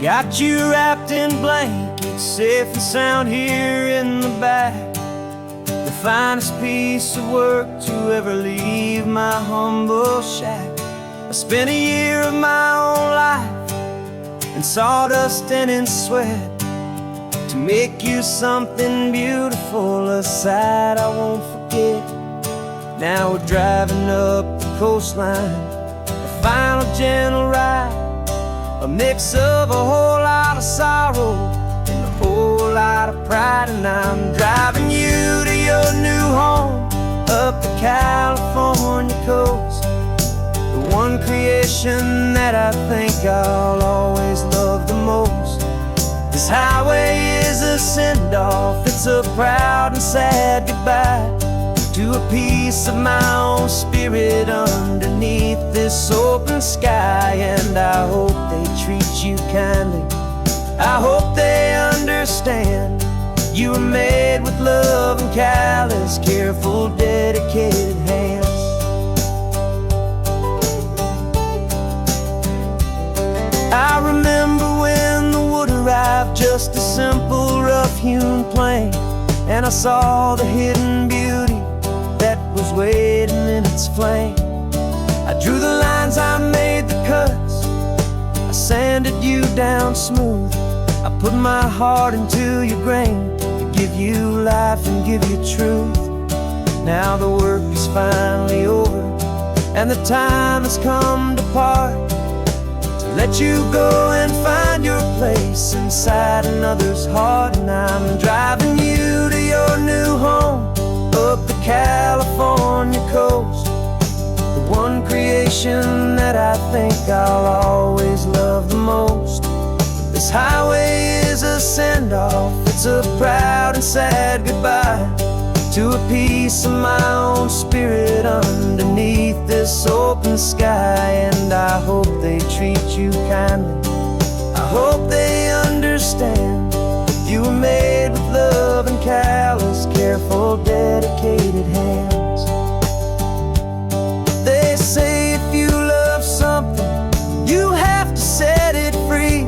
Got you wrapped in blankets, safe and sound here in the back. The finest piece of work to ever leave my humble shack. I spent a year of my own life in sawdust and in sweat to make you something beautiful, a sight I won't forget. Now we're driving up the coastline, a final gentle ride, a mix of a whole lot of sorrow and a whole lot of pride. And I'm driving you to your new home up the California coast, the one creation that I think I'll always love the most. This highway is a send-off, it's a proud and sad goodbye to a piece of my own spirit underneath this open sky. And I hope they treat you kindly, I hope they understand you were made with love and callous, careful, dedicated hands. I remember when the wood arrived, just a simple rough-hewn plank, and I saw the hidden beauty that was waiting in its flame. I drew the lines, I made the cuts, I sanded you down smooth. I put my heart into your grain to give you life and give you truth. Now the work is finally over and the time has come to part, to let you go and find your place inside another's heart. And I'm driving you to your new home up the California coast, the one creation that I think I'll always love the most. This highway is a send-off, it's a proud and sad goodbye to a piece of my own spirit underneath this open sky. And I hope they treat you kindly, I hope they understand you were made with love and callous, careful, dedicated hands. They say if you love something, you have to set it free.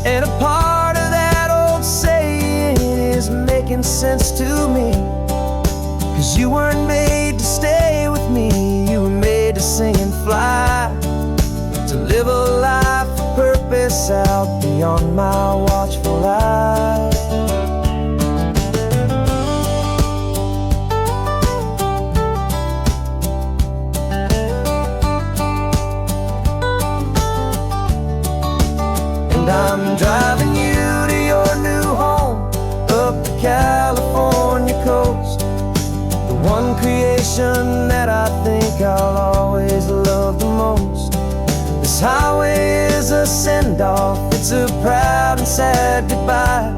And a part of that old saying is making sense to me, 'cause you weren't made to stay with me, you were made to sing and fly, to live a life of purpose out beyond my watchful eye. And I'm driving you to your new home up the California coast, the one creation that I think I'll always love the most. This highway is a send-off, it's a proud and sad goodbye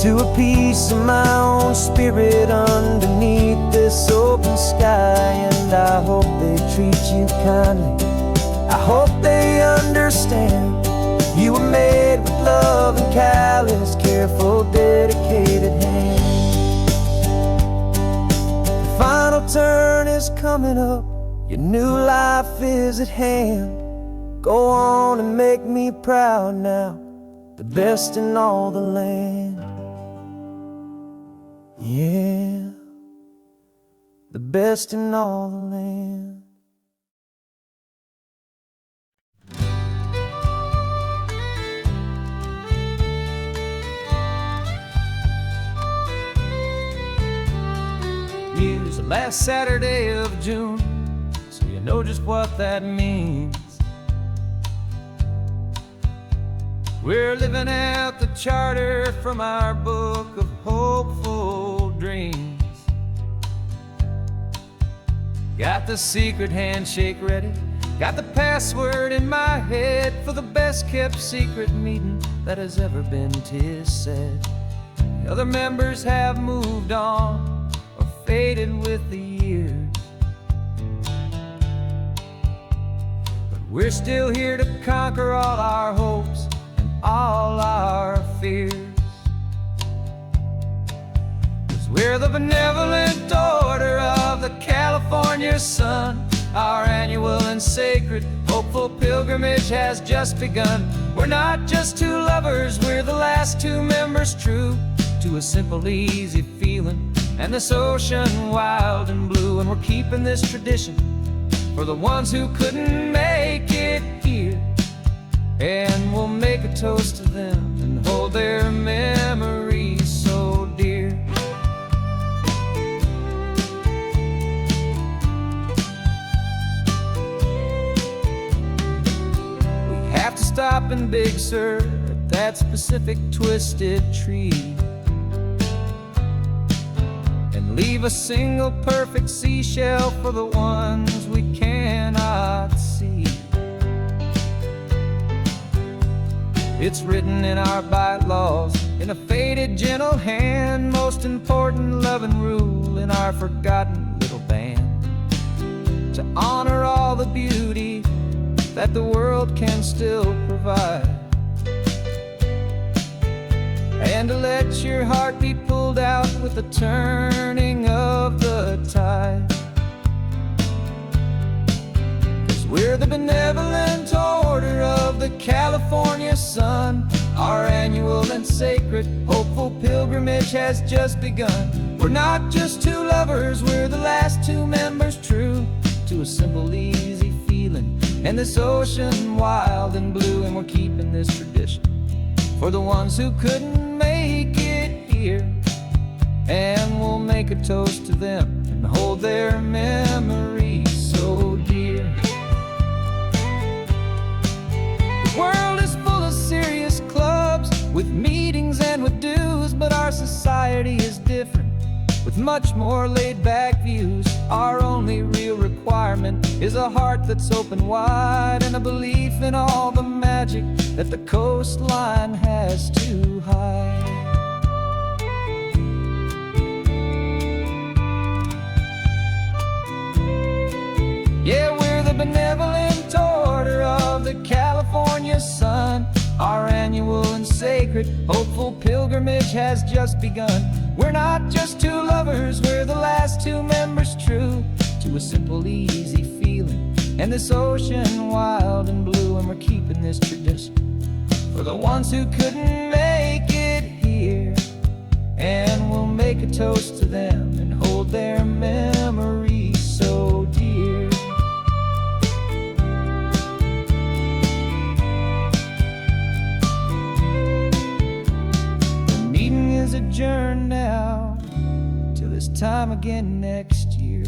to a piece of my own spirit underneath this open sky. And I hope they treat you kindly, I hope they understand you were made with love and callous, careful, dedicated hands. The final turn is coming up, your new life is at hand. Go on and make me proud now, the best in all the land. Yeah, the best in all the land. It's the last Saturday of June, so you know just what that means. We're living out the charter from our book of hopeful dreams. Got the secret handshake ready, got the password in my head for the best kept secret meeting that has ever been, 'tis said. The other members have moved on, faded with the years, but we're still here to conquer all our hopes and all our fears. 'Cause we're the benevolent order of the California sun. Our annual and sacred hopeful pilgrimage has just begun. We're not just two lovers, we're the last two members true to a simple, easy feeling, and this ocean wild and blue. And we're keeping this tradition for the ones who couldn't make it here, and we'll make a toast to them and hold their memories so dear. We have to stop in Big Sur at that specific twisted tree and leave a single perfect seashell for the ones we cannot see. It's written in our bylaws in a faded gentle hand, most important love and rule in our forgotten little band, to honor all the beauty that the world can still provide, and to let your heart be pulled out with the turning of the tide. 'Cause we're the benevolent order of the California sun. Our annual and sacred hopeful pilgrimage has just begun. We're not just two lovers, we're the last two members true to a simple, easy feeling, and this ocean wild and blue. And we're keeping this tradition for the ones who couldn't make it here, and we'll make a toast to them and hold their memories so dear. The world is full of serious clubs with meetings and with dues, but our society is different with much more laid-back views. Our only real requirement is a heart that's open wide, and a belief in all the magic that the coastline has to hide. Yeah, we're the benevolent order of the California sun. Our annual and sacred hopeful pilgrimage has just begun. We're not just two lovers, we're the last two members true to a simple, easy feeling, and this ocean wild and blue. And we're keeping this tradition for the ones who couldn't make it here, and we'll make a toast to them and hold their memories so dear. The meeting is adjourned now till this time again next year.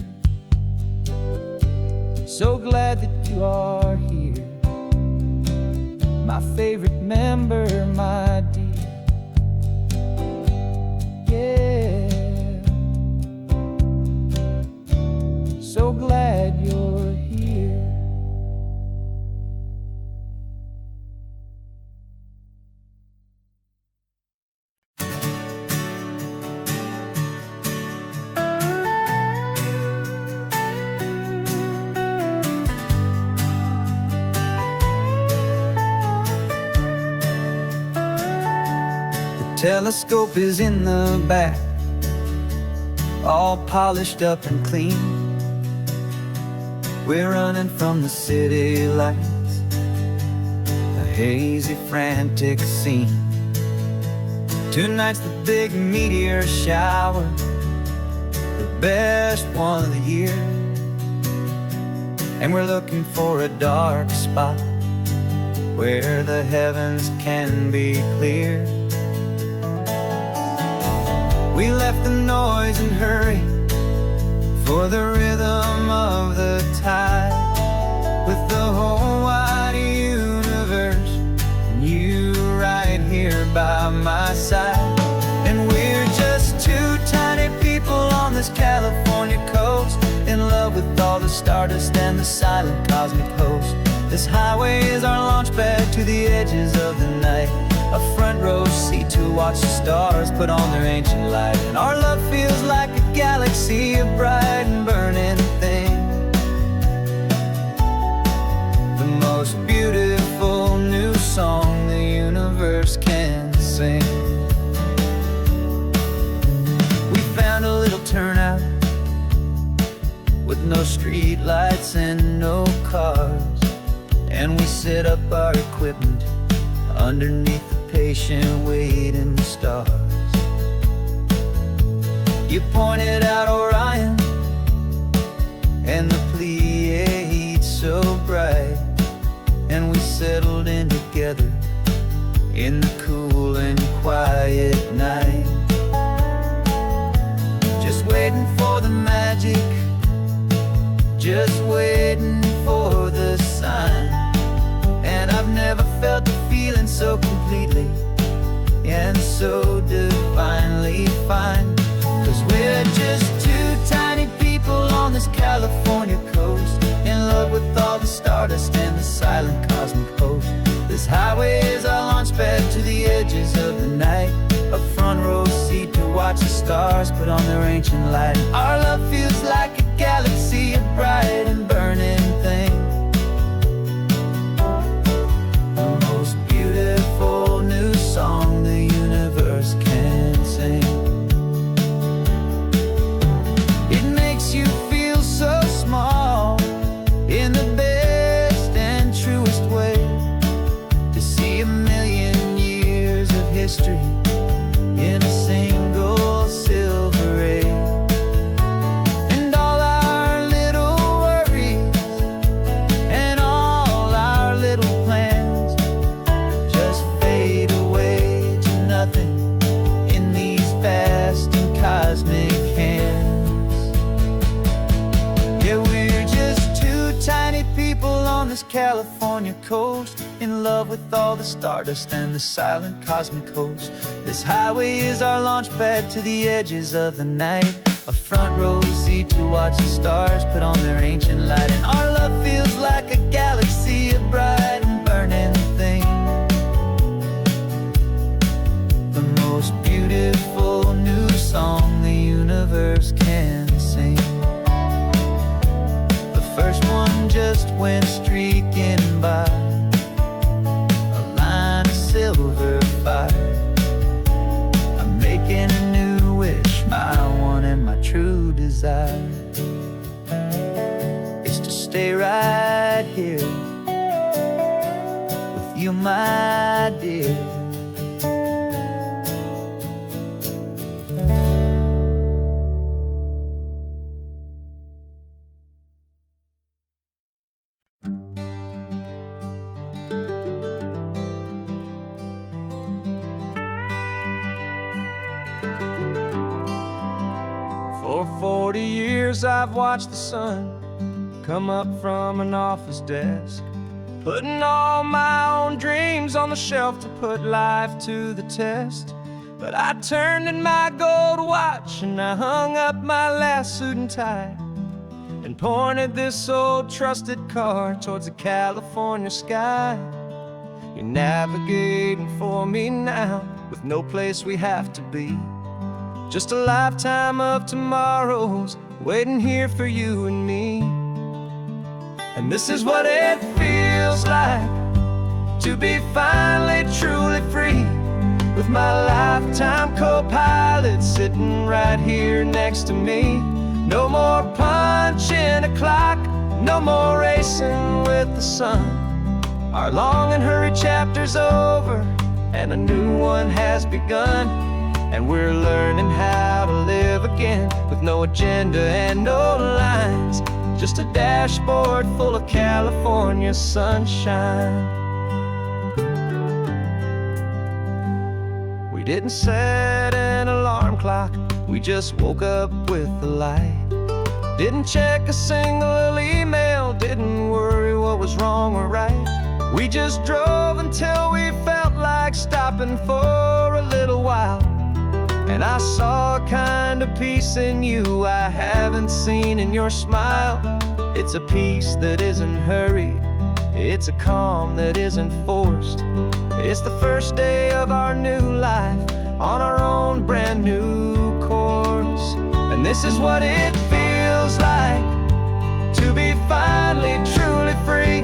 So glad that you are here, my favorite member, my dear. Yeah, so glad you're here. Telescope is in the back, all polished up and clean. We're running from the city lights, a hazy, frantic scene. Tonight's the big meteor shower, the best one of the year, and we're looking for a dark spot where the heavens can be clear. We left the noise and hurry for the rhythm of the tide, with the whole wide universe and you right here by my side. And we're just two tiny people on this California coast, in love with all the stardust and the silent cosmic host. This highway is our launch pad to the edges of the night, a front row seat to watch the stars put on their ancient light. And our love feels like a galaxy, a bright and burning thing, the most beautiful new song the universe can sing. We found a little turnout with no street lights and no cars, and we set up our equipment underneath the patient waiting stars. You pointed out Orion and the Pleiades so bright, and we settled in together in the cool and quiet night, just waiting for the magic, just waiting for the sign. And I've never felt the feeling so completely and so divinely fine. 'Cause we're just two tiny people on this California coast, in love with all the stardust and the silent cosmic host. This highway is our launch pad to the edges of the night, a front row seat to watch the stars put on their ancient light. And our love feels like a galaxy, a bright and burning thing, the most beautiful new song the universe can sing. It makes you feel so small in the best and truest way, to see a million years of history in a single silver ray. And all our little worries and all our little plans just fade away to nothing in these vast and cosmic hands. Yeah, we're just two tiny people on this California coast, in love with all the stardust and the silent cosmic host. This highway is our launch pad to the edges of the night, a front row seat to watch the stars put on their ancient light. And our love feels like a galaxy, a bright and burning thing, the most beautiful new song the universe can sing. The first one just went streaking by, a line of silver fire. I'm making a new wish, my one and my true desire is to stay right here with you, my dear. For 40 years I've watched the sun come up from an office desk, putting all my own dreams on the shelf to put life to the test. But I turned in my gold watch and I hung up my last suit and tie, and pointed this old trusted car towards the California sky. You're navigating for me now, with no place we have to be, just a lifetime of tomorrows waiting here for you and me. And this is what it feels like to be finally truly free, with my lifetime co-pilot sitting right here next to me. No more punching a clock, no more racing with the sun. Our long and hurried chapter's over and a new one has begun. And we're learning how to live again, with no agenda and no lines, just a dashboard full of California sunshine. We didn't set an alarm clock, we just woke up with the light. Didn't check a single email, didn't worry what was wrong or right. We just drove until we felt like stopping for a little while. And I saw a kind of peace in you I haven't seen in your smile. It's a peace that isn't hurried, it's a calm that isn't forced. It's the first day of our new life on our own brand new course. And this is what it feels like to be finally truly free,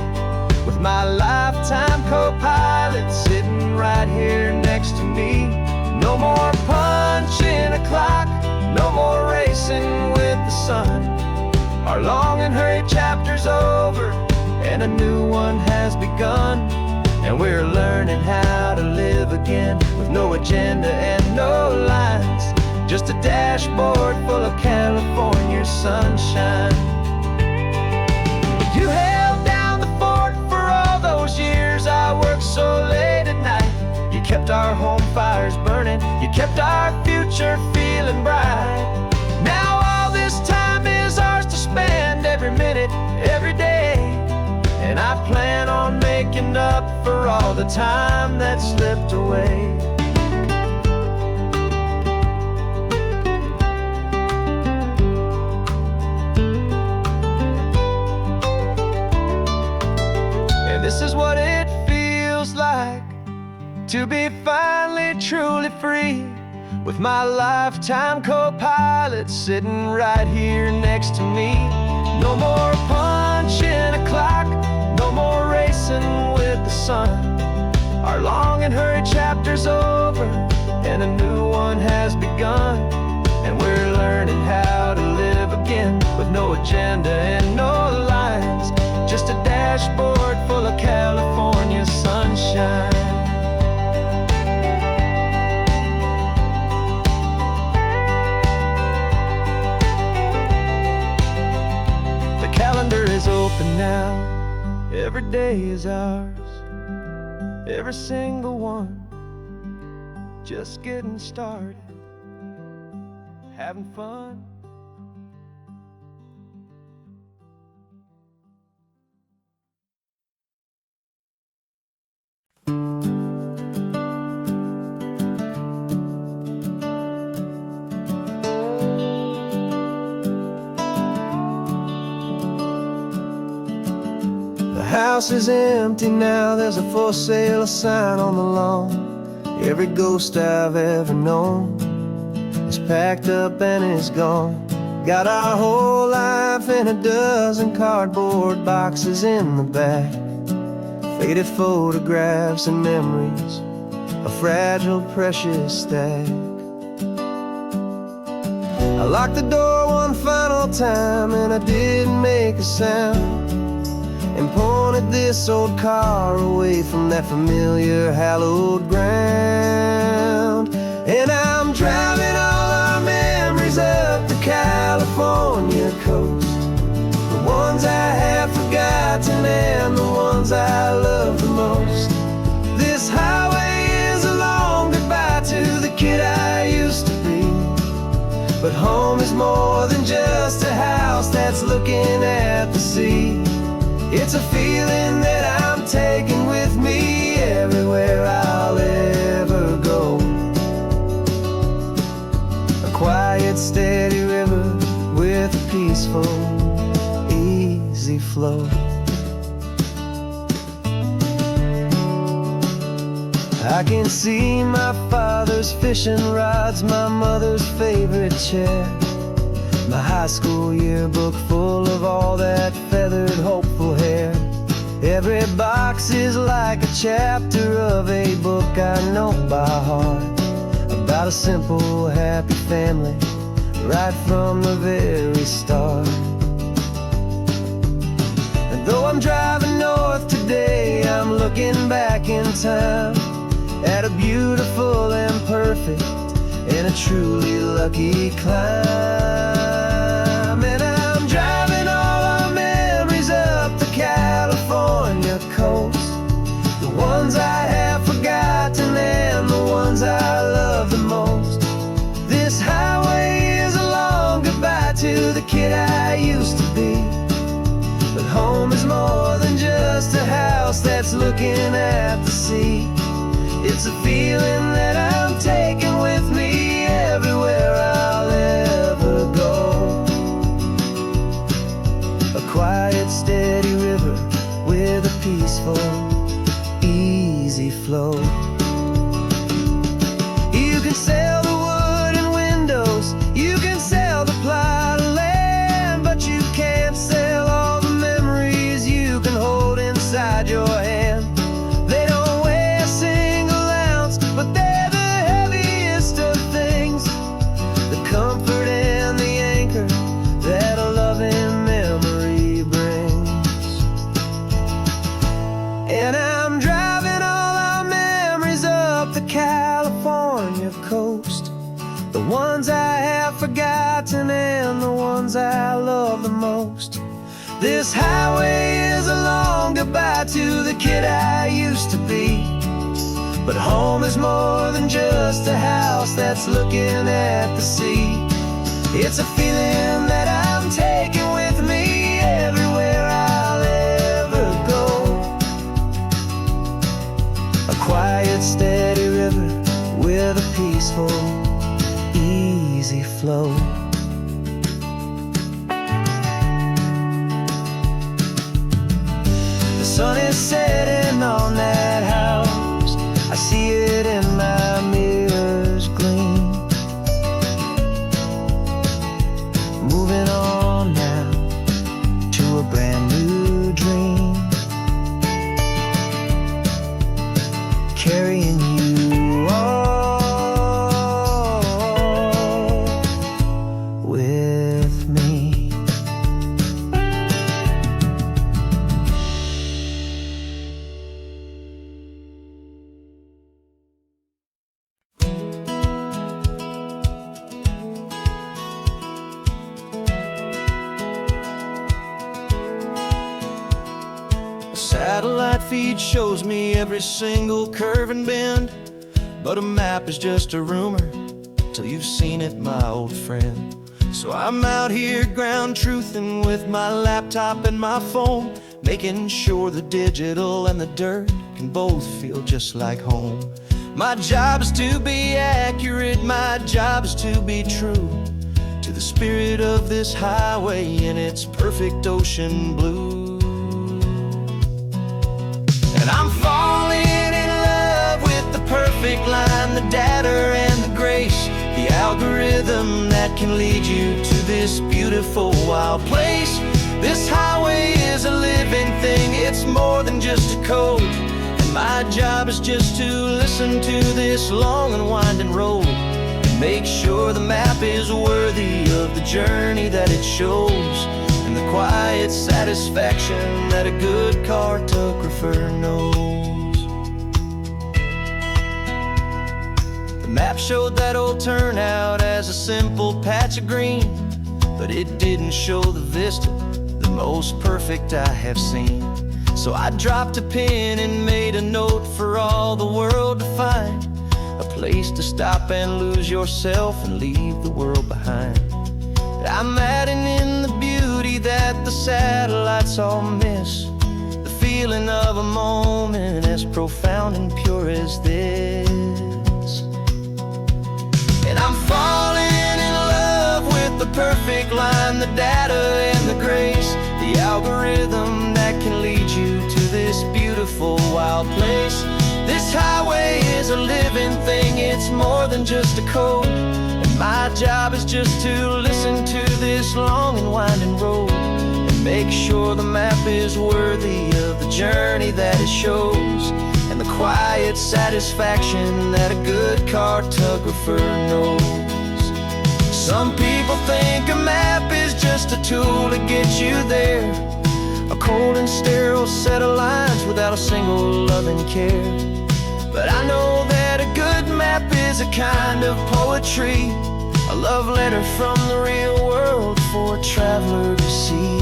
with my lifetime co-pilot sitting right here next to me. No more punching a clock, no more racing with the sun. Our long and hurried chapter's over and a new one has begun. and we're learning how to live again with no agenda and no lines. Just a dashboard full of California sunshine. You held down the fort for all those years I worked so late at night. You kept our home fires burning, you kept our future feeling bright. Now all this time is ours to spend, every minute, every day. And I plan on making up for all the time that slipped away. And this is what it feels like to be finally truly free, with my lifetime co-pilot sitting right here next to me. No more punching a clock, no more racing with the sun. Our long and hurried chapter's over, and a new one has begun. And we're learning how to live again with no agenda and no lines. Just a dashboard full of California sunshine. Calendar is open now, every day is ours, every single one, just getting started, having fun. The house is empty now, there's a for sale sign on the lawn. Every ghost I've ever known is packed up and is gone. Got our whole life in a dozen cardboard boxes in the back. Faded photographs and memories, a fragile, precious stack. I locked the door one final time and I didn't make a sound, and pointed this old car away from that familiar hallowed ground. And I'm driving all our memories up the California coast, the ones I have forgotten and the ones I love the most. This highway is a long goodbye to the kid I used to be, but home is more than just a house that's looking at the sea. It's a feeling that I'm taking with me everywhere I'll ever go. A quiet, steady river with a peaceful, easy flow. I can see my father's fishing rods, my mother's favorite chair, my high school yearbook full of all that feathered, hopeful hair. Every box is like a chapter of a book I know by heart, about a simple, happy family right from the very start. And though I'm driving north today, I'm looking back in time at a beautiful and perfect and a truly lucky climb. And I'm driving all our memories up the California coast, the ones I have forgotten and the ones I love the most. This highway is a long goodbye to the kid I used to be, but home is more than just a house that's looking at the sea. It's a feeling that I'm taking with me everywhere I'll ever go. A quiet, steady river with a peaceful, easy flow. You can sell the wood and windows, you can sell the plot of land, but you can't sell all the memories you can hold inside your hand. They don't weigh a single ounce, but they're the heaviest of ones I have forgotten and the ones I love the most. This highway is a long goodbye to the kid I used to be. But home is more than just a house that's looking at the sea. It's a feeling that I'm taking with me everywhere I'll ever go. A quiet, steady river with a peaceful, easy flow. The sun is setting on that house. I see it in my mirror's gleam. Moving on now to a brand new dream. Carrying you all with me. Satellite feed shows me every single curve and bend, but a map is just a rumor till you've seen it, my old friend. So I'm out here ground truthing with my laptop and my phone, making sure the digital and the dirt can both feel just like home. My job is to be accurate, my job is to be true to the spirit of this highway in its perfect ocean blue. I'm falling in love with the perfect line, the data and the grace, the algorithm that can lead you to this beautiful wild place. This highway is a living thing, it's more than just a code. And my job is just to listen to this long and winding road and make sure the map is worthy of the journey that it shows, and the quiet satisfaction that a good cartographer knows. The map showed that old turnout as a simple patch of green, but it didn't show the vista, the most perfect I have seen. So I dropped a pin and made a note for all the world to find, a place to stop and lose yourself and leave the world behind. I'm adding in the beauty that the satellites all miss, the feeling of a moment as profound and pure as this. And I'm falling in love with the perfect line, the data and the grace, the algorithm that can lead you to this beautiful wild place. This highway is a living thing, it's more than just a code. My job is just to listen to this long and winding road and make sure the map is worthy of the journey that it shows, and the quiet satisfaction that a good cartographer knows. Some people think a map is just a tool to get you there, a cold and sterile set of lines without a single loving care. But I know that a good map is a kind of poetry, a love letter from the real world for a traveler to see.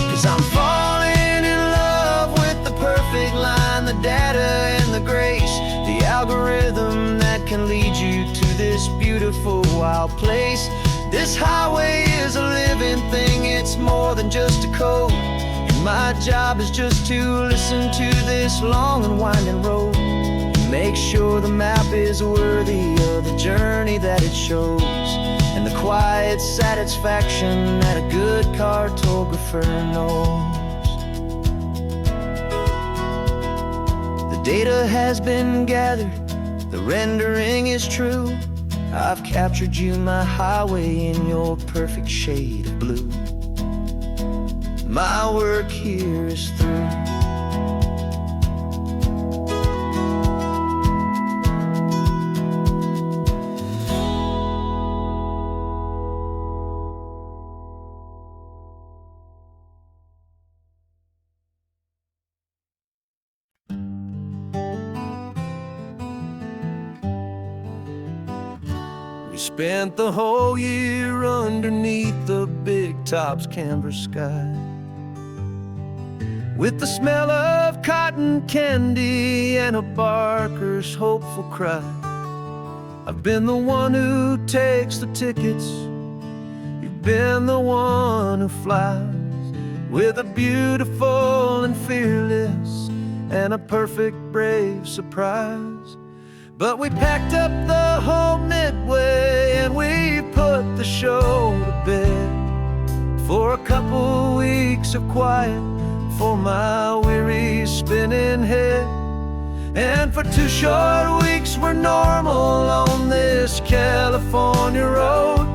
'Cause I'm falling in love with the perfect line, the data and the grace, the algorithm that can lead you to this beautiful wild place. This highway is a living thing, it's more than just a code. And my job is just to listen to this long and winding road, make sure the map is worthy of the journey that it shows, and the quiet satisfaction that a good cartographer knows. The data has been gathered, the rendering is true. I've captured you, my highway, in your perfect shade of blue. my work here is through. We spent the whole year underneath the big top's canvas sky, with the smell of cotton candy and a barker's hopeful cry. I've been the one who takes the tickets, you've been the one who flies, with a beautiful and fearless and a perfect brave surprise. But we packed up the whole Midway and we put the show to bed, for a couple weeks of quiet for my weary spinning head. And for 2 short weeks we're normal on this California road,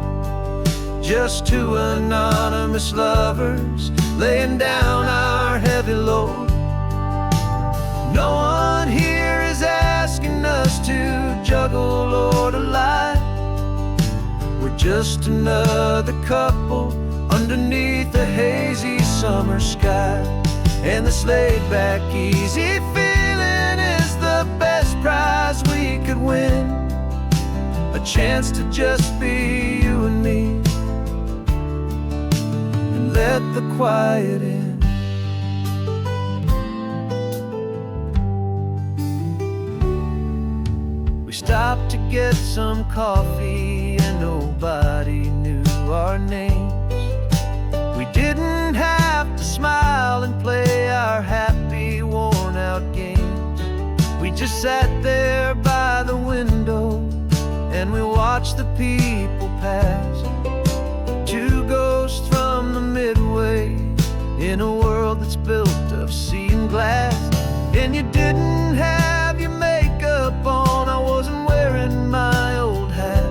just 2 anonymous lovers laying down our heavy load. No one here is asking us to juggle or to lie. We're just another couple underneath the hazy summer sky. And this laid-back, easy feeling is the best prize we could win, a chance to just be you and me, and let the quiet in. We stopped to get some coffee and nobody knew our names. We didn't have to smile and play our happy, worn-out games. We just sat there by the window and we watched the people pass, 2 ghosts from the Midway in a world that's built of sea and glass. And you didn't have your makeup on, I wasn't wearing my old hat,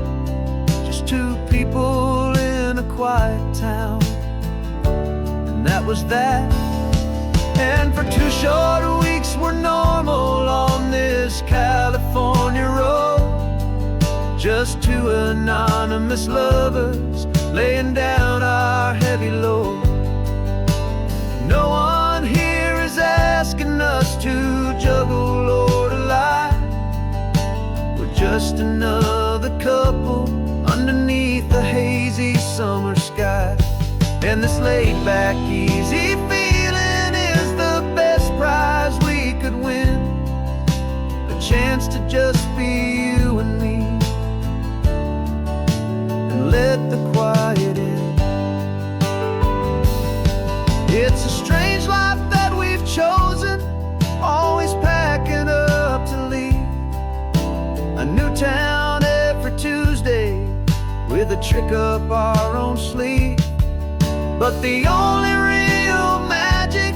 just 2 people in a quiet town, and that was that. And for 2 short weeks we're normal on this California road, just 2 anonymous lovers laying down our heavy load. No one here is asking us to juggle or to lie. We're just another couple underneath the hazy summer sky. And this laid-back, easy feeling is the best prize we could win, a chance to just be you and me, and let the quiet in. It's a strange life that we've chosen, always packing up to leave a new town every Tuesday with a trick up our own sleeve. But the only real magic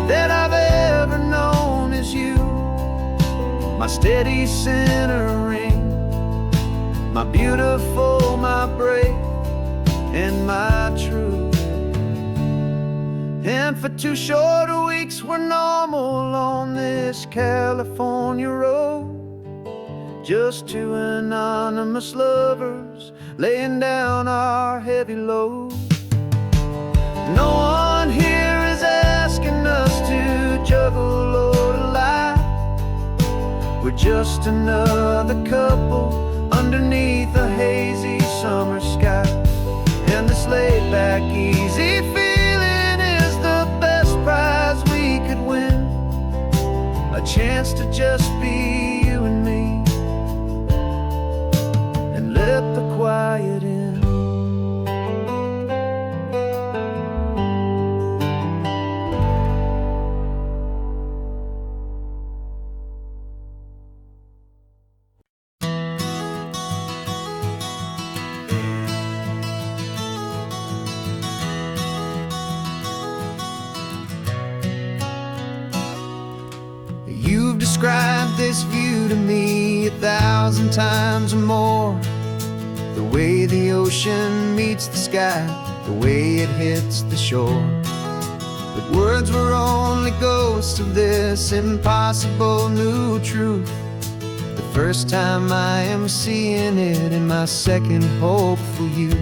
that I've ever known is you, my steady centering, my beautiful, my brave, and my true. And for 2 short weeks we're normal on this California road, just 2 anonymous lovers laying down our heavy load. No one here is asking us to juggle or to lie. We're just another couple underneath a hazy summer sky. And this laid-back, easy feeling is the best prize we could win, a chance to just be you and me, and let the quiet in. You've described this view to me 1,000 times or more, the way the ocean meets the sky, the way it hits the shore. Words were only ghosts of this impossible new truth. The first time I am seeing it in my second hopeful youth.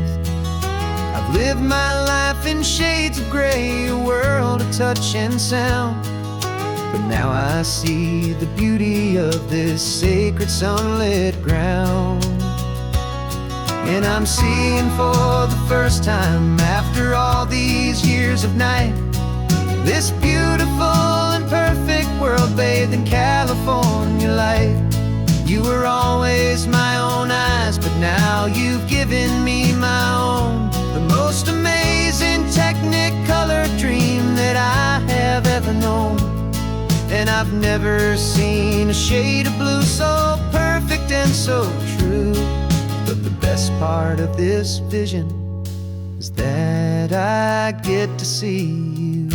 I've lived my life in shades of gray, a world of touch and sound. But now I see the beauty of this sacred sunlit ground. And I'm seeing for the first time, after all these years of night, this beautiful and perfect world bathed in California light. You were always my own eyes, but now you've given me my own. The most amazing technicolor dream that I have ever known. And I've never seen a shade of blue so perfect and so true. But the best part of this vision is that I get to see you.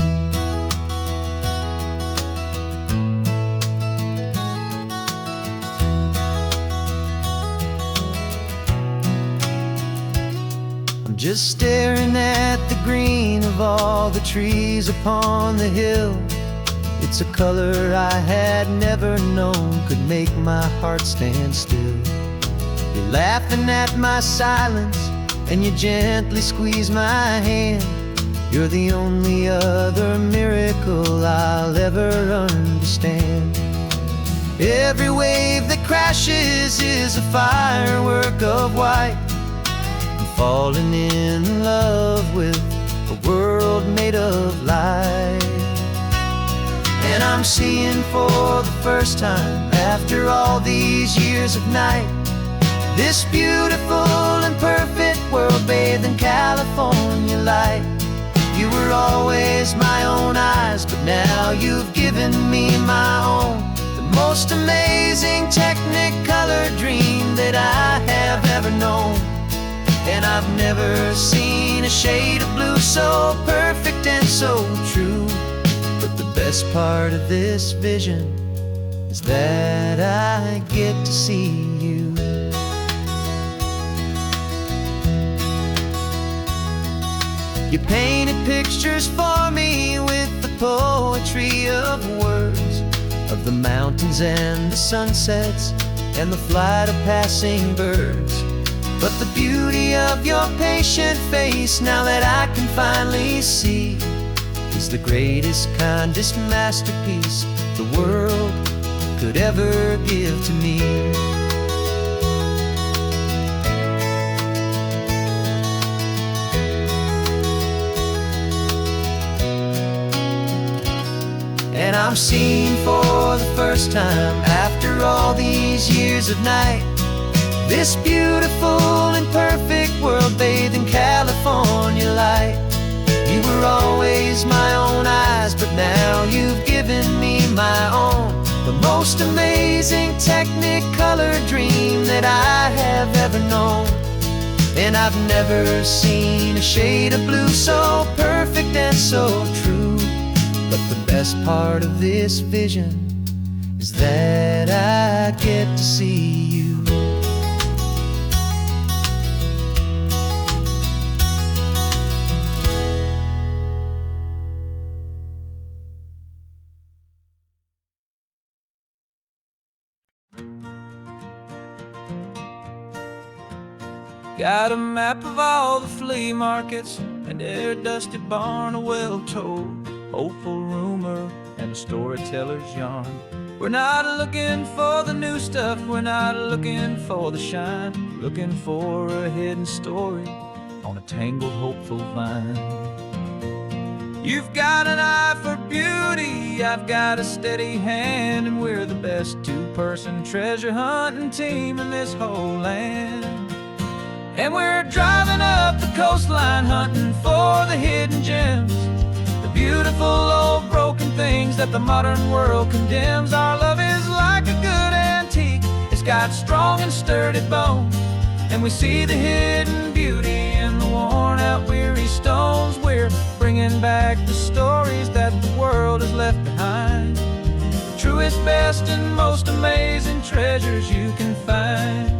Just staring at the green of all the trees upon the hill. It's a color I had never known could make my heart stand still. You're laughing at my silence, and you gently squeeze my hand. You're the only other miracle I'll ever understand. Every wave that crashes is a firework of white. Falling in love with a world made of light. And I'm seeing for the first time, after all these years of night, this beautiful and perfect world bathed in California light. You were always my own eyes, but now you've given me my own. The most amazing technicolor dream that I have ever known. And I've never seen a shade of blue so perfect and so true. But the best part of this vision is that I get to see you. You painted pictures for me with the poetry of words, of the mountains and the sunsets and the flight of passing birds. But the beauty of your patient face, now that I can finally see, is the greatest, kindest masterpiece the world could ever give to me. And I'm seeing for the first time, after all these years of night, this beautiful and perfect world bathed in California light. You were always my own eyes, but now you've given me my own. The most amazing technicolor dream that I have ever known. And I've never seen a shade of blue so perfect and so true. But the best part of this vision is that I get to see you. Got a map of all the flea markets and their dusty barn, a well-told, hopeful rumor, and a storyteller's yarn. We're not looking for the new stuff, we're not looking for the shine, looking for a hidden story on a tangled, hopeful vine. You've got an eye for beauty, I've got a steady hand, and we're the best two-person treasure hunting team in this whole land. And we're driving up the coastline hunting for the hidden gems, the beautiful old broken things that the modern world condemns. Our love is like a good antique, it's got strong and sturdy bones, and we see the hidden beauty in the worn out weary stones. We're bringing back the stories that the world has left behind, the truest, best, and most amazing treasures you can find.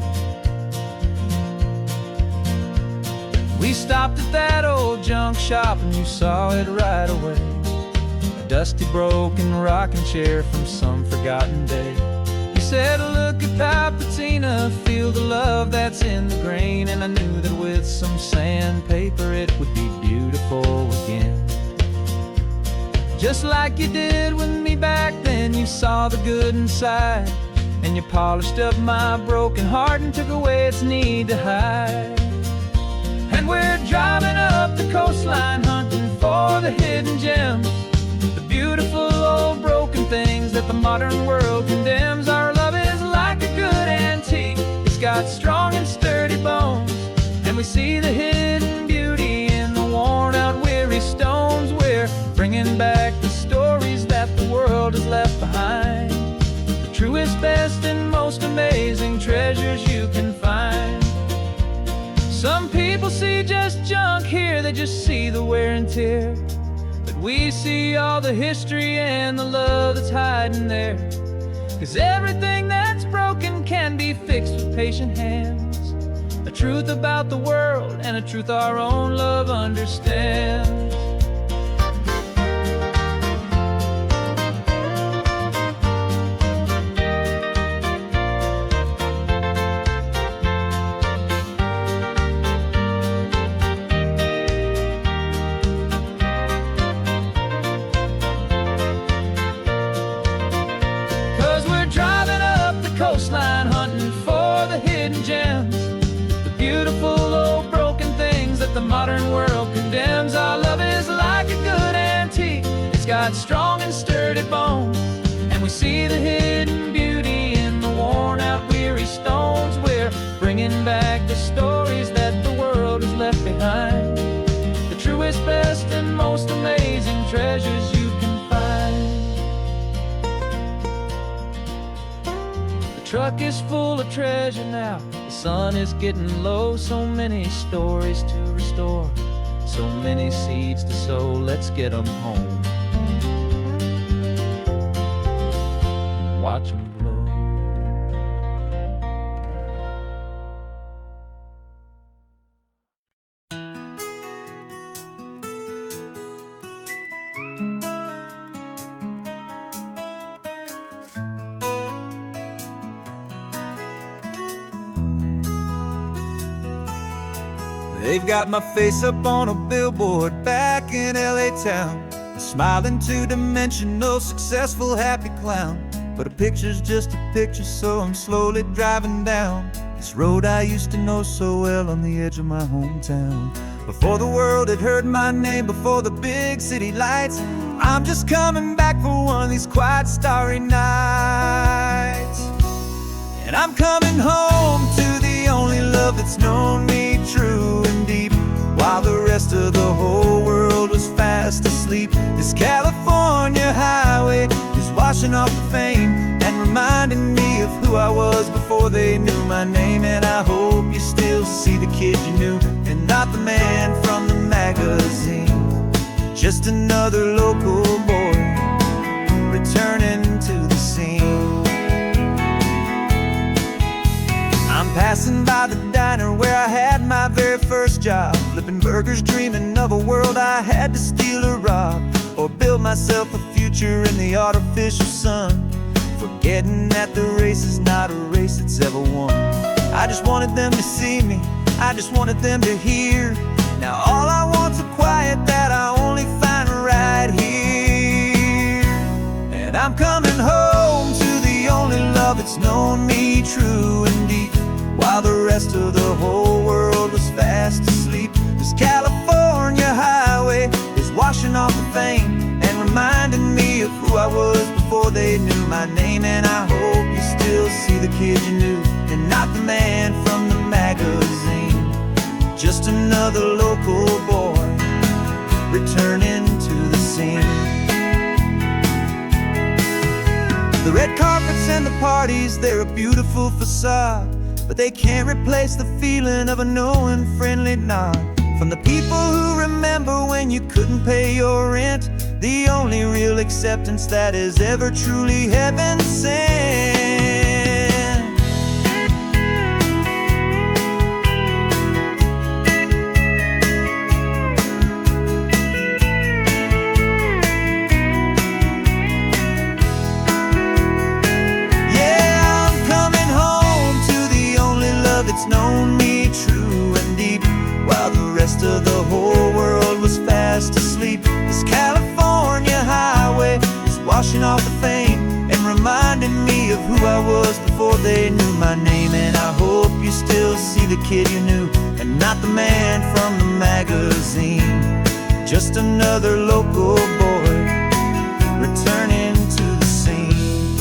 We stopped at that old junk shop and you saw it right away. dusty broken rocking chair from some forgotten day. He said, look at Papatina, feel the love that's in the grain. And I knew that with some sandpaper it would be beautiful again. Just like you did with me back then, you saw the good inside, and you polished up my broken heart and took away its need to hide. And we're driving up the coastline hunting for the hidden gems, the beautiful old broken things that the modern world condemns. Our love is like a good antique, it's got strong and sturdy bones, and we see the hidden beauty in the worn out weary stones. We're bringing back the stories that the world has left behind, the truest, best, and most amazing treasures you can find. Some people see just junk here, they just see the wear and tear, but we see all the history and the love that's hiding there. 'Cause everything that's broken can be fixed with patient hands, a truth about the world and a truth our own love understands. 'Cause we're driving up the coastline hunting for the hidden gems, the beautiful old broken things that the modern world condemns. Our love is like a good antique, it's got strong and sturdy bones, and we see the hidden beauty in the worn out weary stones. We're bringing back the stories that the world has left behind, the truest, best, and most amazing treasures you can find. The truck is full of treasure now, the sun is getting low. So many stories to restore, so many seeds to sow. Let's get them home, watch them blow. They've got my face up on a billboard back in LA town, a smiling two-dimensional, successful, happy clown. But a picture's just a picture, so I'm slowly driving down this road I used to know so well on the edge of my hometown. Before the world had heard my name, before the big city lights, I'm just coming back for one of these quiet, starry nights. And I'm coming home to the only love that's known me true and deep, while the rest of the whole world was fast asleep. This California highway is washing off the fame and reminding me of who I was before they knew my name. And I hope you still see the kid you knew, and not the man from the magazine. Just another local boy returning to the scene. I'm passing by the diner where I had my very first job, flipping burgers, dreaming of a world I had to steal or rob, or build myself a future in the artificial sun, forgetting that the race is not a race that's ever won. I just wanted them to see me, I just wanted them to hear. Now all I want's a quiet that I only find right here. And I'm coming home to the only love that's known me true and deep, while the rest of the whole world was fast asleep. This California highway is washing off the fame and reminding me of who I was before they knew my name. And I hope you still see the kid you knew, and not the man from the magazine. Just another local boy returning to the scene. The red carpets and the parties, they're a beautiful facade, but they can't replace the feeling of a knowing, friendly nod from the people who remember when you couldn't pay your rent, the only real acceptance that is ever truly heaven sent. washing off the fame and reminding me of who I was before they knew my name. And I hope you still see the kid you knew, and not the man from the magazine. Just another local boy returning to the scene.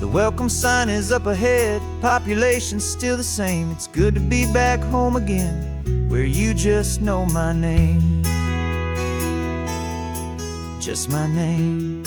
The welcome sign is up ahead, population's still the same. It's good to be back home again, where you just know my name. Just my name.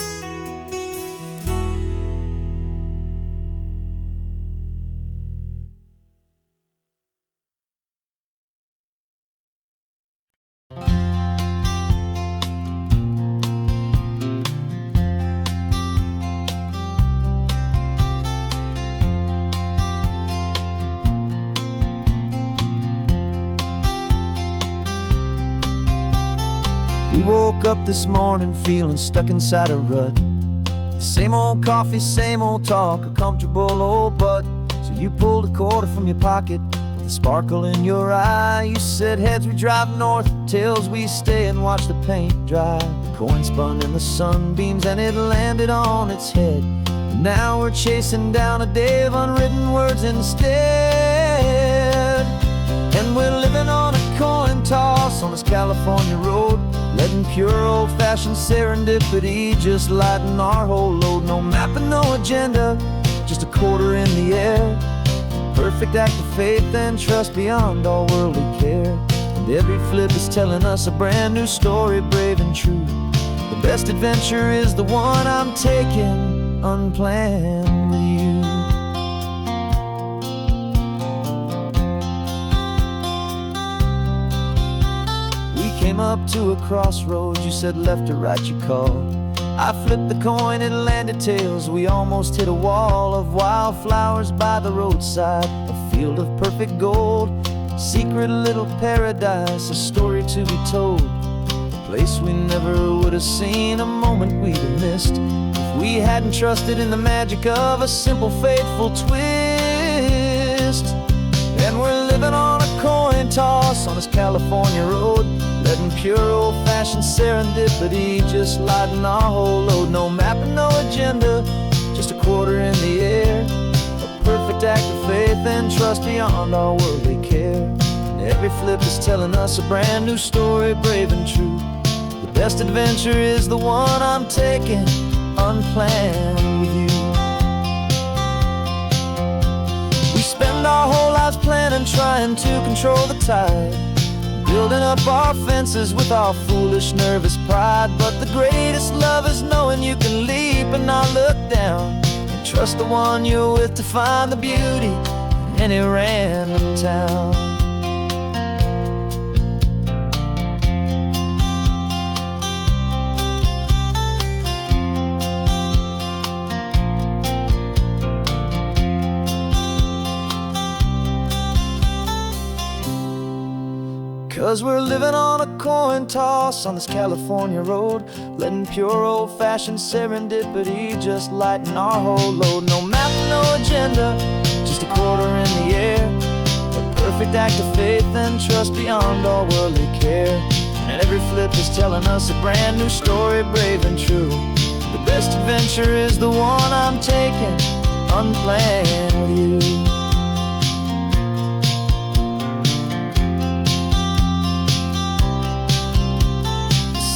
We woke up this morning feeling stuck inside a rut. Same old coffee, same old talk, a comfortable old butt. So you pulled a quarter from your pocket with a sparkle in your eye. You said, heads we drive north, tails we stay and watch the paint dry. The coin spun in the sunbeams and it landed on its head. And now we're chasing down a day of unwritten words instead. And we're living on a coin toss on this California road, letting pure old-fashioned serendipity just lighten our whole load. No map and no agenda, just a quarter in the air. Perfect act of faith and trust beyond all worldly care. And every flip is telling us a brand new story, brave and true. The best adventure is the one I'm taking, unplanned with you. Came up to a crossroads, you said left or right you called. I flipped the coin, it landed tails. We almost hit a wall of wildflowers by the roadside, a field of perfect gold, secret little paradise, a story to be told. A place we never would have seen, a moment we'd have missed if we hadn't trusted in the magic of a simple faithful twist. And we're living on a coin toss on this California road, letting pure old-fashioned serendipity just lighten our whole load. No map and no agenda, just a quarter in the air. A perfect act of faith and trust beyond all worldly care. And every flip is telling us a brand new story, brave and true. The best adventure is the one I'm taking, unplanned with you. We spend our whole lives planning, trying to control the tide, building up our fences with our foolish, nervous pride. But the greatest love is knowing you can leap and not look down, and trust the one you're with to find the beauty in any random town. Cause we're living on a coin toss on this California road, letting pure old-fashioned serendipity just lighten our whole load. No map, no agenda, just a quarter in the air. A perfect act of faith and trust beyond all worldly care. And every flip is telling us a brand new story, brave and true. The best adventure is the one I'm taking, unplanned with you.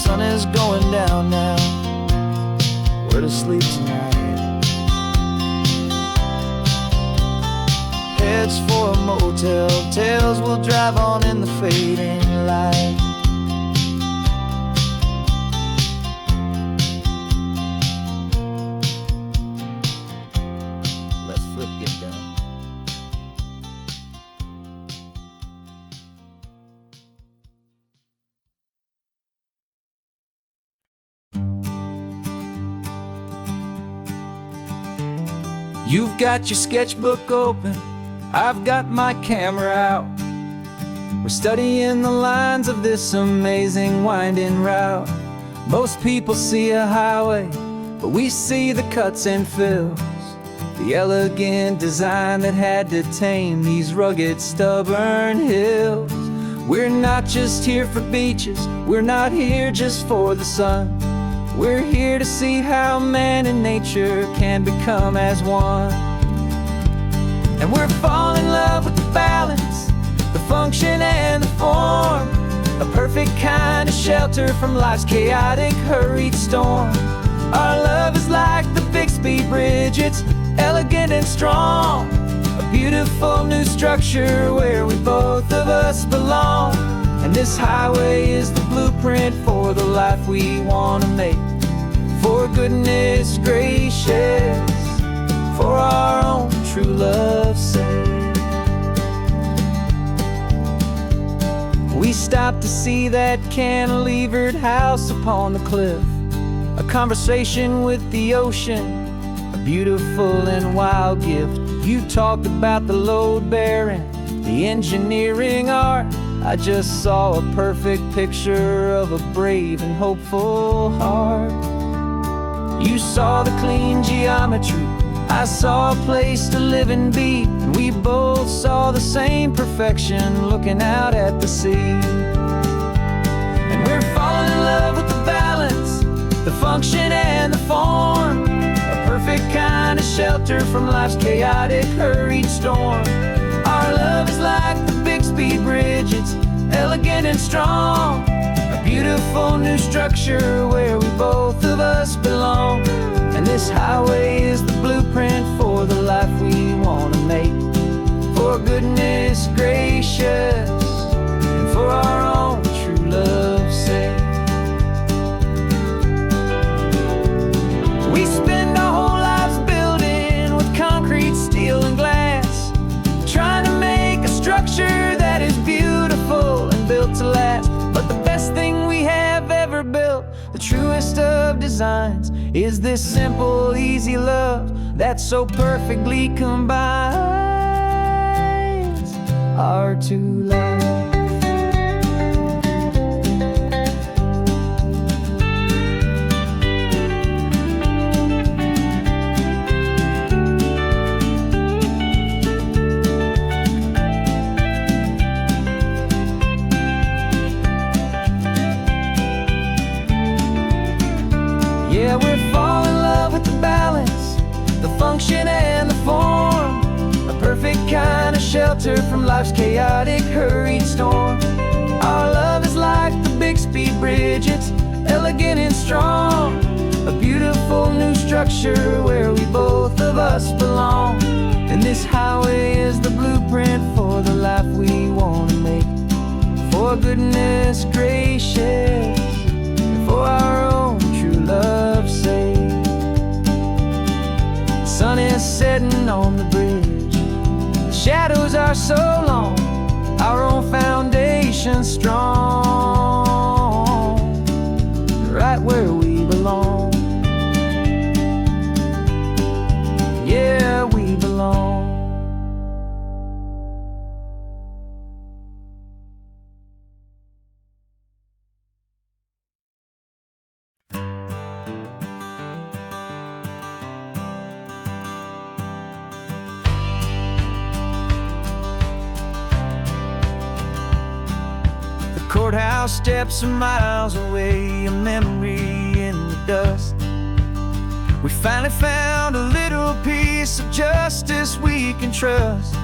Sun is going down now, we're to sleep tonight. Heads for a motel, tails will drive on in the fading light. Let's flip get down. You've got your sketchbook open, I've got my camera out. We're studying the lines of this amazing winding route. Most people see a highway, but we see the cuts and fills, the elegant design that had to tame these rugged, stubborn hills. We're not just here for beaches, we're not here just for the sun. We're here to see how man and nature can become as one. And we're falling in love with the balance, the function and the form, a perfect kind of shelter from life's chaotic, hurried storm. Our love is like the Bixby Bridge, it's elegant and strong, a beautiful new structure where we both of us belong. And this highway is the blueprint for the life we want to make. For goodness gracious, for our own true love's sake. We stopped to see that cantilevered house upon the cliff, a conversation with the ocean, a beautiful and wild gift. You talked about the load bearing, the engineering art. I just saw a perfect picture of a brave and hopeful heart. You saw the clean geometry, I saw a place to live and be, and we both saw the same perfection looking out at the sea. And we're falling in love with the balance, the function and the form, a perfect kind of shelter from life's chaotic, hurried storm. Our love is like the Bixby Bridge, it's elegant and strong, a beautiful new structure where we both of us belong. And this highway is the blueprint for the life we want to make. For goodness gracious, and for our own true love's sake. We spend our whole lives building with concrete, steel and glass, trying to make a structure that is beautiful and built to last. But the best thing we have ever built, the truest of designs, is this simple, easy love that so perfectly combines our two lives. Yeah, we're falling in love with the balance, the function and the form, a perfect kind of shelter from life's chaotic, hurried storm. Our love is like the Bixby Bridge, it's elegant and strong, a beautiful new structure where we both of us belong. And this highway is the blueprint for the life we want to make. For goodness gracious, for our own true love's sake. The sun is setting on the bridge, the shadows are so long, our own foundation strong, right where we belong. Yeah, we belong. Courthouse steps are miles away, a memory in the dust. We finally found a little piece of justice we can trust.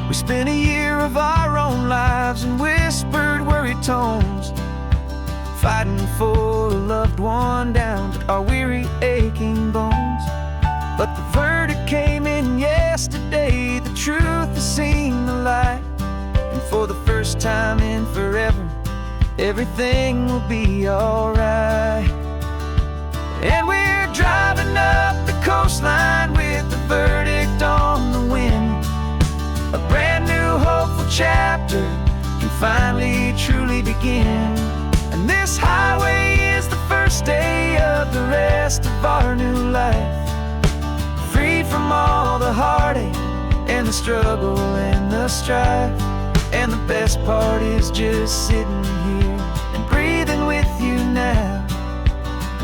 We spent a year of our own lives in whispered, worried tones, fighting for a loved one down to our weary, aching bones. But the verdict came in yesterday, the truth has seen the light. And for the first time in forever, everything will be alright. And we're driving up the coastline with the verdict on the wind. A brand new hopeful chapter can finally truly begin. And this highway is the first day of the rest of our new life, freed from all the heartache and the struggle and the strife. And the best part is just sitting here and breathing with you now,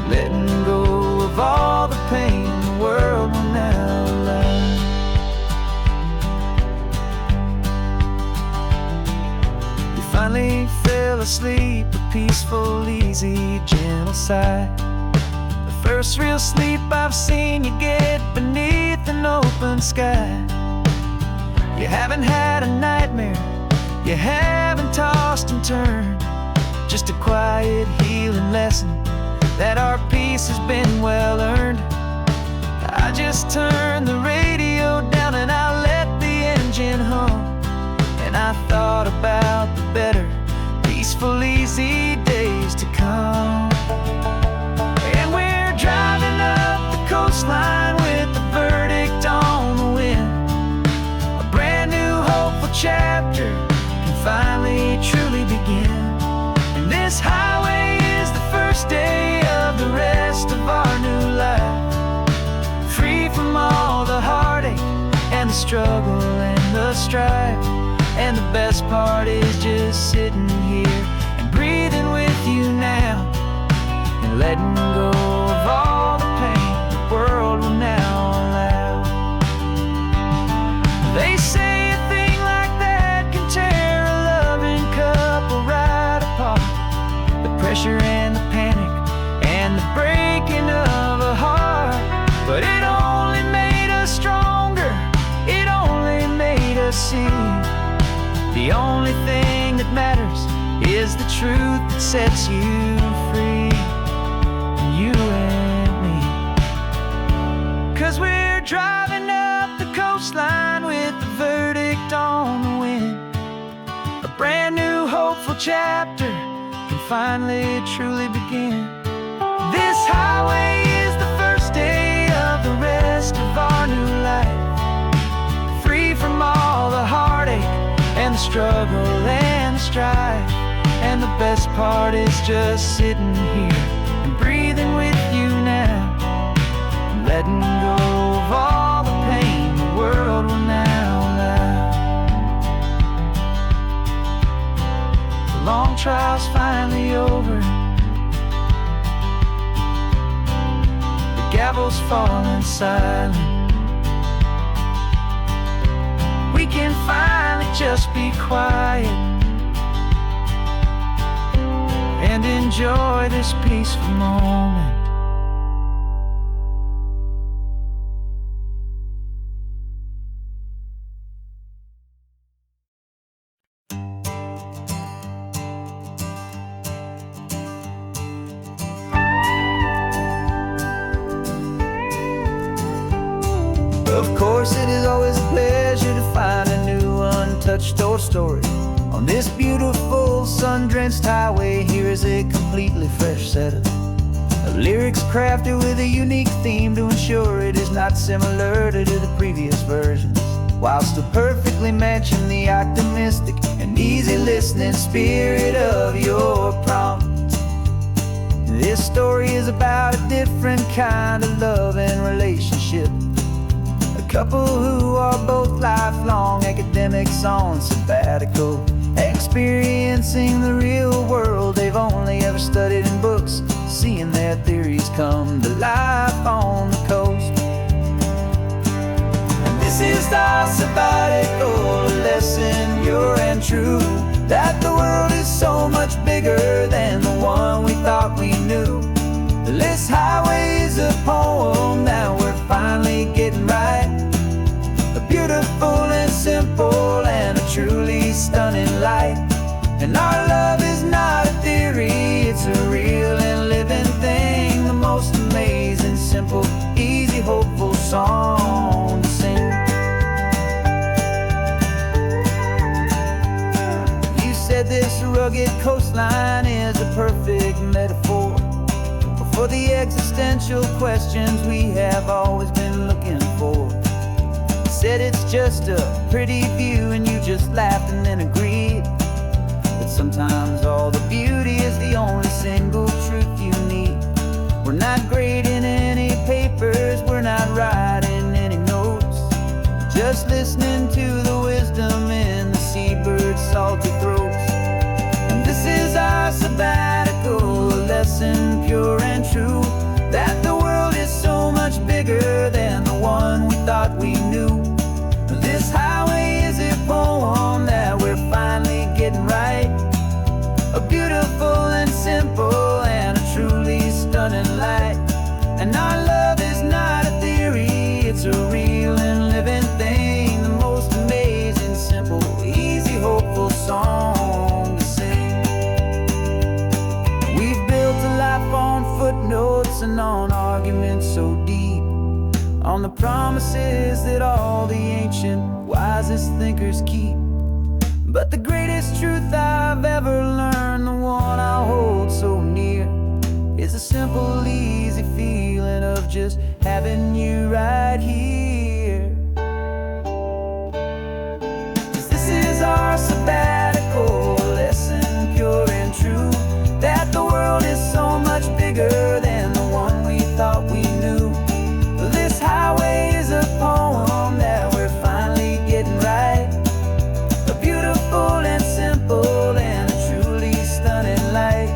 letting go of all the pain the world will now allow. We easy, gentle sigh. The first real sleep I've seen you get beneath an open sky. You haven't had a nightmare, you haven't tossed and turned. Just a quiet healing lesson that our peace has been well earned. I just turned the radio down and I let the engine hum, and I thought about the better, peaceful, easy days to come. And we're driving up the coastline with the verdict on the wind. A brand new hopeful chapter can finally truly begin. And this highway is the first day of the rest of our new life, free from all the heartache and the struggle and the strife. And the best part is just sitting here and breathing with you now, and letting go of all the pain the world will now allow. They say a thing like that can tear a loving couple right apart. The pressure and the panic and the breaking of a heart. But it only made us stronger, it only made us see the only thing that matters is the truth that sets you free, you and me. 'Cause we're driving up the coastline with the verdict on the wind. A brand new hopeful chapter can finally truly begin. This highway is the first day of the rest of our new life, free from all the heartache and the struggle and the strife. And the best part is just sitting here and breathing with you now, and letting go of all the pain the world will now allow. The long trial's finally over, the gavel's falling silent. We can finally just be quiet and enjoy this peaceful moment. Of course, it is always a pleasure to find a new untouched story. On this beautiful sun-drenched highway, here is a completely fresh set of lyrics crafted with a unique theme to ensure it is not similar to the previous versions, while still perfectly matching the optimistic and easy listening spirit of your prompt. This story is about a different kind of love and relationship. A couple who are both lifelong academics on sabbatical, experiencing the real world they've only ever studied in books, seeing their theories come to life on the coast. And this is our sabbatical lesson, pure and true, that the world is so much bigger than the one we thought we knew. This highway is a poem that we're finally getting right, a beautiful and simple and a truly stunning light. And our love is not a theory, it's a real and living thing, the most amazing, simple, easy, hopeful song to sing. You said this rugged coastline is a perfect metaphor for the existential questions we have always been looking for. Said it's just a pretty view and you just laughed and then agreed that sometimes all the beauty is the only single truth you need. We're not grading any papers, we're not writing any notes, just listening to the wisdom in the seabird's salty throats. And this is our sabbatical lesson, pure and true, that the world is so much bigger than the one we thought we knew. This highway is a poem that we're finally getting right, a beautiful and simple stunning light. And our love is not a theory, it's a real and living thing. The most amazing, simple, easy, hopeful song to sing. We've built a life on footnotes and on arguments so deep, on the promises that all the ancient, wisest thinkers keep. But the greatest truth I've ever learned, the one I hold so near, is a simple, easy feeling of just having you right here. 'Cause this is our sabbatical, lesson pure and true, that the world is so much bigger than the one we thought we knew. This highway is a poem that we're finally getting right, a beautiful and simple and a truly stunning light.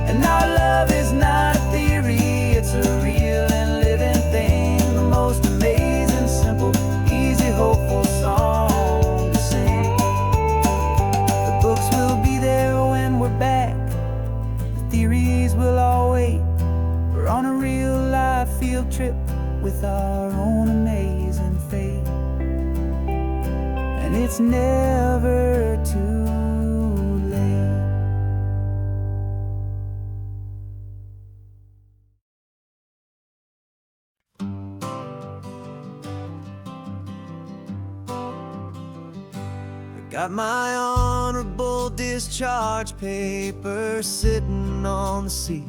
And our love is not a theory, it's a real and living thing. The most amazing, simple, easy, hopeful song to sing. The books will be there when we're back, the theories will all wait. We're on a real life field trip with our own amazing fate, and it's never too late. I got my honorable discharge paper sitting on the seat,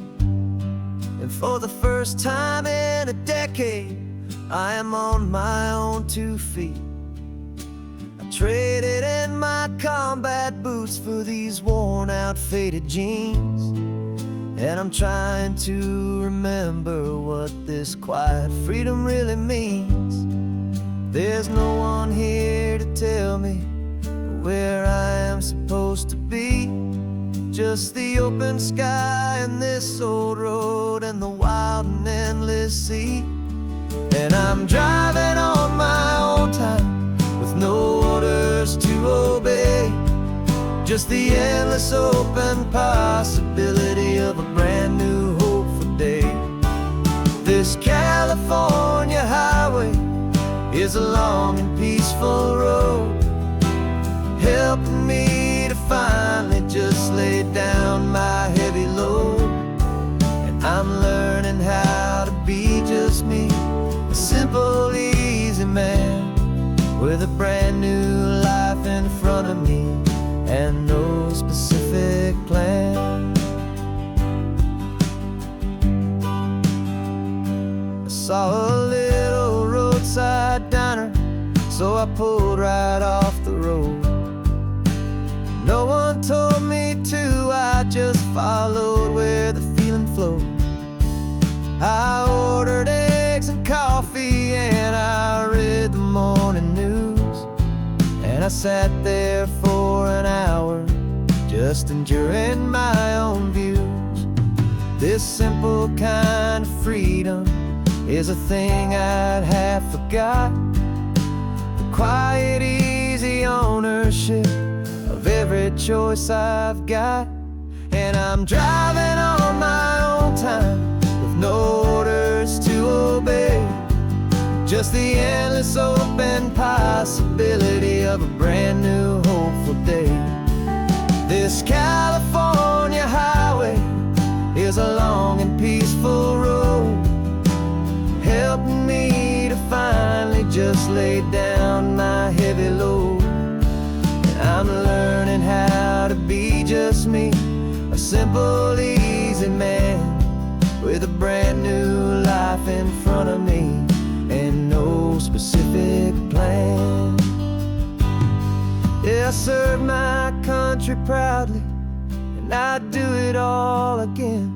and for the first time in a decade, I am on my own 2 feet. I traded in my combat boots for these worn out, faded jeans, and I'm trying to remember what this quiet freedom really means. There's no one here to tell me where I am supposed to be, just the open sky and this old road and the wild and endless sea. And I'm driving on my own time with no orders to obey, just the endless open possibility of a brand new hopeful day. This California highway is a long and peaceful road, helping me to finally just lay down my heavy load. And I'm learning how to be just me, a simple, easy man with a brand new life in front of me and no specific plan. I saw a little roadside diner, so I pulled right off the road. No one told me to, I just followed where the feeling flowed. I ordered eggs and coffee and I read the morning news, and I sat there for an hour just enduring my own views. This simple kind of freedom is a thing I'd have forgot, the quiet, easy ownership of every choice I've got. And I'm driving on my own time with no orders to obey, just the endless open possibility of a brand new hopeful day. This California highway is a long and peaceful road, helping me to finally just lay down my heavy load. I'm learning how to be just me, a simple, easy man with a brand new life in front of me and no specific plan. Yeah, I serve my country proudly and I'd do it all again,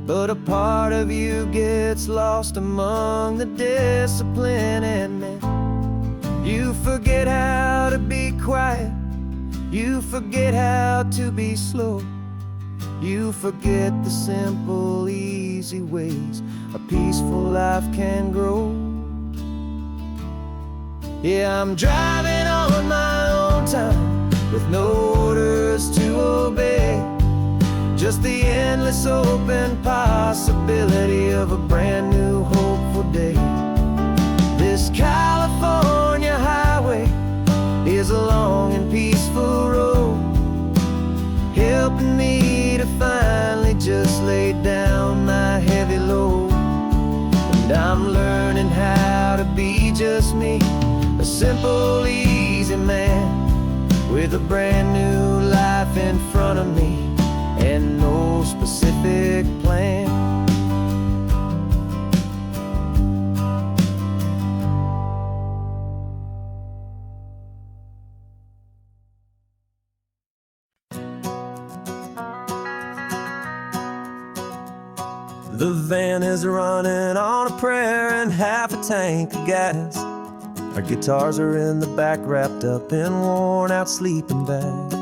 but a part of you gets lost among the discipline and men. You forget how to be quiet, you forget how to be slow, you forget the simple, easy ways a peaceful life can grow. Yeah, I'm driving on my own time with no orders to obey, just the endless open possibility of a brand new hopeful day. This California highway is a long and peaceful road, helping me to finally just lay down my heavy load. And I'm learning how to be just me, a simple, easy man with a brand new life in front of me and no specific plan. The van is running on a prayer and half a tank of gas. Our guitars are in the back, wrapped up in worn-out sleeping bags.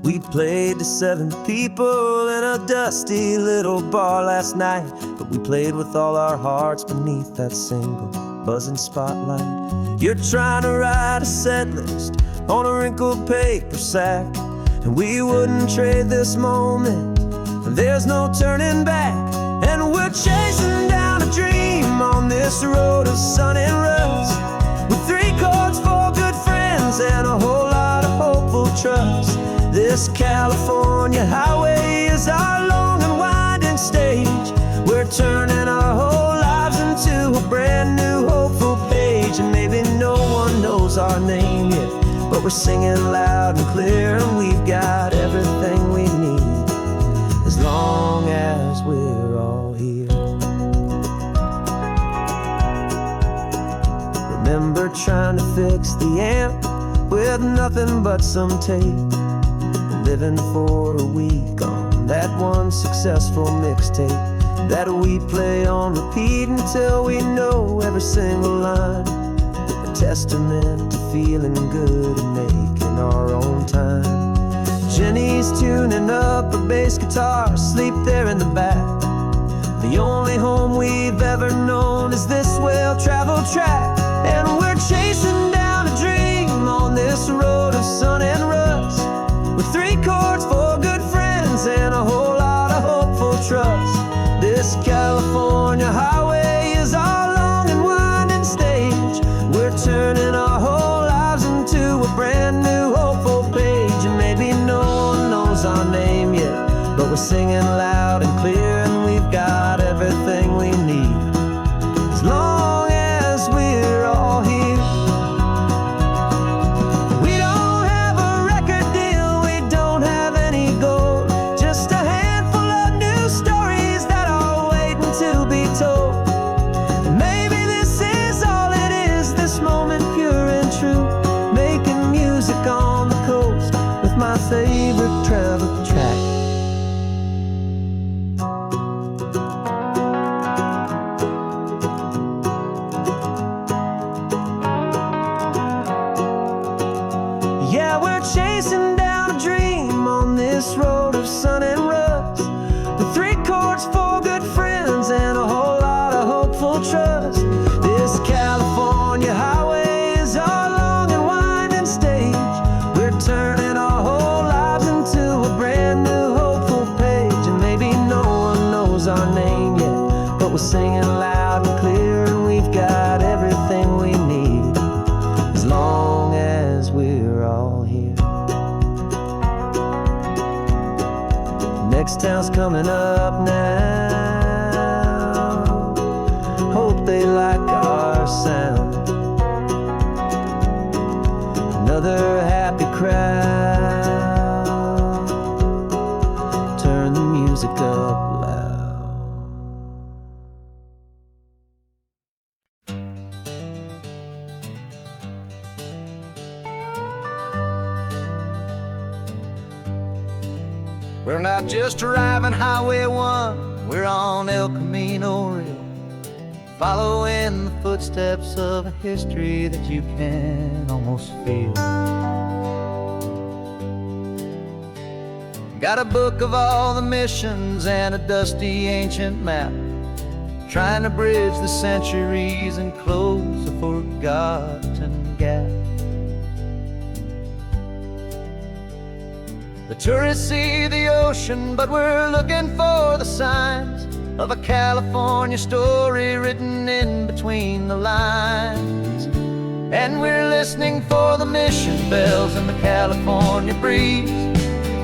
We played to 7 people in a dusty little bar last night, but we played with all our hearts beneath that single buzzing spotlight. You're trying to write a set list on a wrinkled paper sack, and we wouldn't trade this moment. There's no turning back, and we're chasing down a dream on this road of sun and rust, with 3 chords, 4 good friends, and a whole lot of hopeful trust. This California highway is our long and winding stage. We're turning our whole lives into a brand new hopeful page. And maybe no one knows our name yet, but we're singing loud and clear, and we've got everything we need, as long as we're all here. Remember trying to fix the amp with nothing but some tape, living for a week on that one successful mixtape that we play on repeat until we know every single line, a testament to feeling good and making our own time. Jenny's tuning up her bass guitar, asleep there in the back. The only home we've ever known is this well-traveled track, and we're chasing down a dream on this road of sun and rust, with 3 chords, 4 good friends, and a whole lot of hopeful trust. This California highway is our long and winding stage. We're turning our whole lives into a brand new hopeful page. And maybe no one knows our name yet, but we're singing loud and clear, and we've got everything we need, as long as we're all here. My favorite travel track. Yeah, we're chasing down a dream on this road of sun and rust, with 3 chords, 4 good friends, and a whole lot of hopeful trust. This California highway is our long and winding stage. We're turning our whole lives into a brand new hopeful page. And maybe no one knows our name yet, but we're singing loud and clear, and we've got everything we need, as long as we're all here. Next town's coming up now, hope they like our sound. Another happy crowd, turn the music up loud. We're not just driving Highway 1, we're on El Camino Real, following the footsteps of a history that you can almost feel. Got a book of all the missions and a dusty ancient map, trying to bridge the centuries and close a forgotten gap. The tourists see the ocean, but we're looking for the signs of a California story written in between the lines. And we're listening for the mission bells in the California breeze,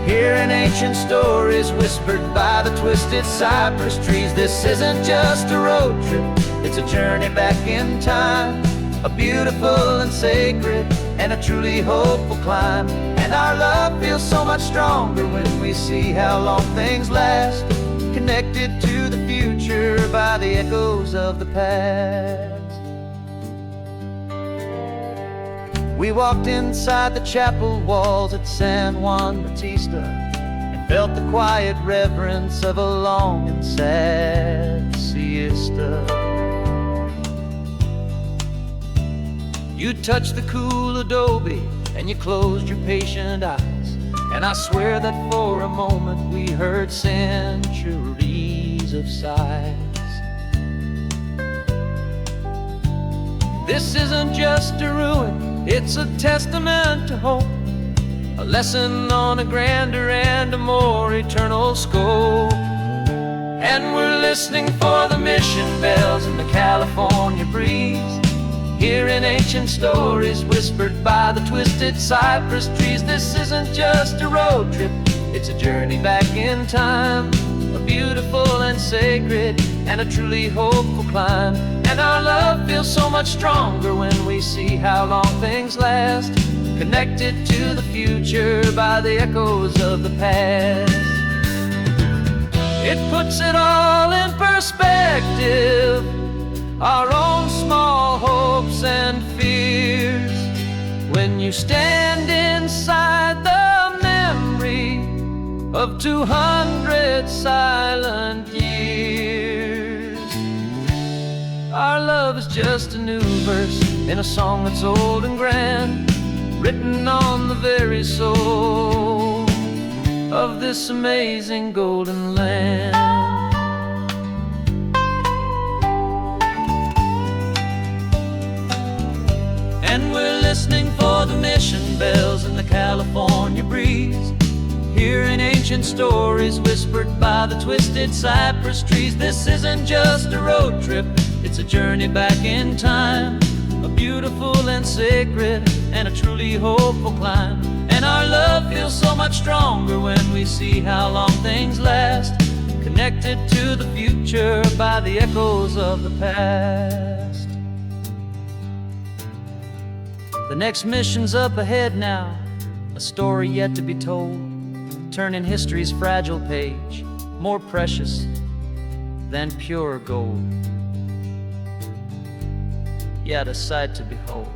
hearing ancient stories whispered by the twisted cypress trees. This isn't just a road trip, it's a journey back in time, a beautiful and sacred and a truly hopeful climb. And our love feels so much stronger when we see how long things last, connected to the future by the echoes of the past. We walked inside the chapel walls at San Juan Bautista and felt the quiet reverence of a long and sad siesta. You touched the cool adobe and you closed your patient eyes, and I swear that for a moment we heard centuries of sighs. This isn't just a ruin, it's a testament to hope, a lesson on a grander and a more eternal scope. And we're listening for the mission bells in the California breeze, hearing ancient stories whispered by the twisted cypress trees. This isn't just a road trip, it's a journey back in time, a beautiful and sacred and a truly hopeful climb. And our love feels so much stronger when we see how long things last, connected to the future by the echoes of the past. It puts it all in perspective, our own small hopes and fears, when you stand inside the memory of 200 silent years. Our love is just a new verse in a song that's old and grand, written on the very soul of this amazing golden land. And we're listening for the mission bells in the California breeze, hearing ancient stories whispered by the twisted cypress trees. This isn't just a road trip, it's a journey back in time, a beautiful and sacred and a truly hopeful climb. And our love feels so much stronger when we see how long things last, connected to the future by the echoes of the past. The next mission's up ahead now, a story yet to be told, turning history's fragile page more precious than pure gold. Yet a sight to behold.